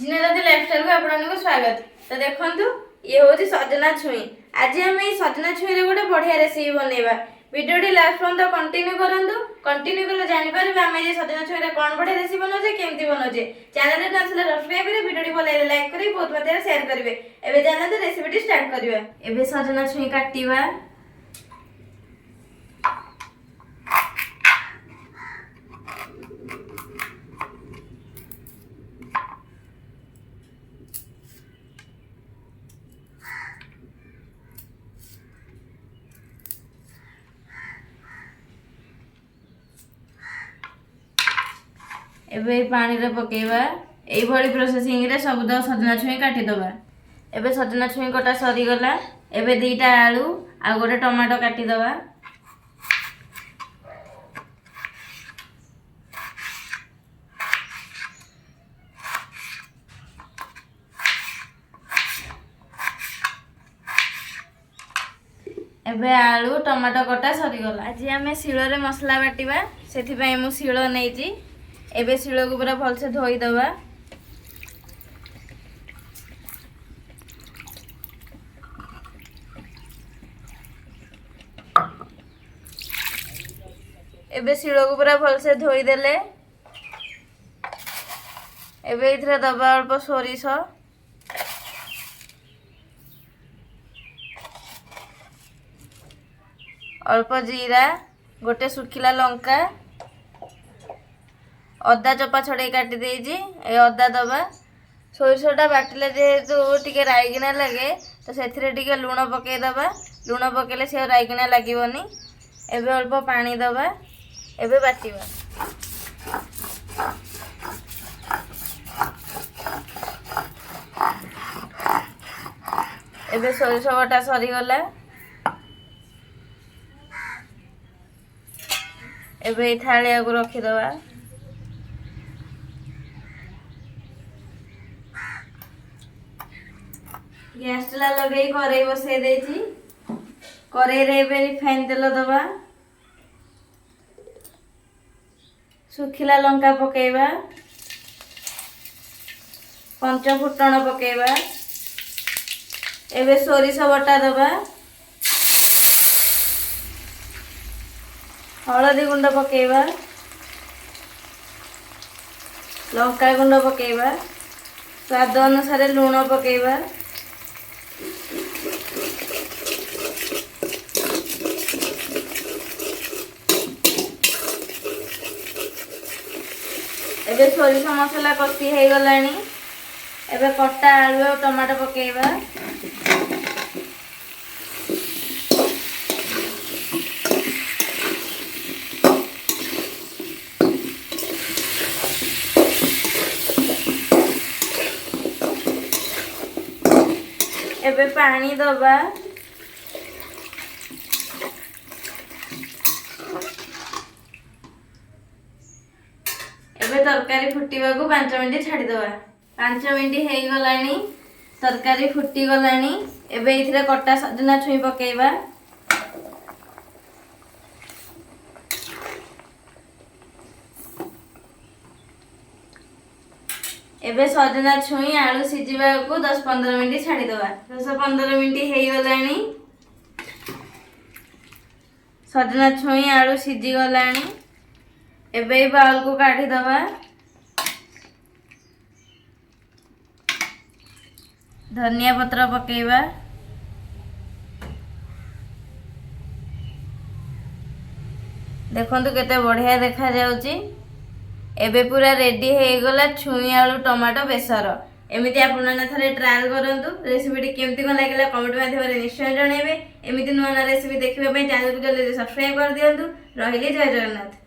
जीनाराजी lifestyle को आपको स्वागत। तो देखंतु ये होची सजना छुई। आज हम ये सजना छुई रे गोटे बढ़िया रेसिपी बनेबा। वीडियोटी लास्ट पर्यंत कंटिन्यू करंतु। कंटिन्यू करले जानि परबे हम ये सजना छुई रे कोन बढ़िया रेसिपी बनौजे केमती बनौजे। चैनल रे नसले सब्सक्राइब करे, वीडियोटी भल लागले लाइक करे, बहुत मात्रा शेयर करबे। एबे जानते रेसिपीटी स्टार्ट करबा। एबे सजना छुई काटिबा। एबे पानी रे पकेबा। एई भली प्रोसेसिंग रे सब द सजना छुई काटी दबा। एबे सजना छुई कटा सरी गला। एबे दीटा आलू आ गोटे टमाटो काटी दबा। एबे आलू टमाटो कटा सरी गला। आज हमें शिल रे मसला बाटिबा। सेथि पई मु शिल नेइची। एबे शिल को पूरा भल से धोई दबा। एबे शिल को पूरा भल से धोई देले। एबे इथरे दबा अल्प सोरिष, अल्प जीरा, गोटे सुखिला लंका, अदा चपा छड़े काटी देजी। ए अदा दबा। सोरिषटा बाटिले जेहेतु टिके राइगिना लगे तो सेथिरे टिके लूण पके दबा। लूण पकेले से राइगिना लागिवनी। एबे अल्प पानी दबा। एबे बाटिबा। एबे सोरिष बटा सरी गला। एबे थालिया को रखी दबा। गैस चला लगे कड़ाई बसई देची। कड़ाई रे एबे रिफाइन तेल दबा। सुखिला लंका पकेबा। पंच फुटण पकेबा। एबे सोरिष बटा दबा। हलदी गुंड पकेबा। लंका गुंड पकेबा। स्वाद अनुसार लूण पकेबा। एबे सोरिष मसला कषी हो गलानी। एबे कटा आलू और टमाटो पकेबा। एबे पानी दबा। एबे तरकारी फुटीबा को 5 मिनिट छाड़ी दबा। 5 मिनिट हो गलानी। तरकारी फुटी गलानी। एबे इथरे कटा सजना छुई पकेबा। एबे सजना छुई आलू सिझिबा को 10-15 मिनिट छाड़ी दबा। 10-15 मिनिट हो गलानी। सजना छुई आलू सिझी गलानी। एबे बाउल को काढ़ी दबा। धनिया पत्र पकेबा। देखंतु केते बढ़िया देखा जाउची। एबे पूरा रेडी हो गला छुई आलू टमाटो बेसर। एमिति आपन थरे ट्रायल करंतु। रेसिपीटी केमती कोन लागला कमेंट माध्यम रे निश्चय जणाइबे। एमिति नुआ रेसिपी देखिबा पई चैनल को जल्दी सब्सक्राइब कर दियंतु। रहिली जय जगन्नाथ।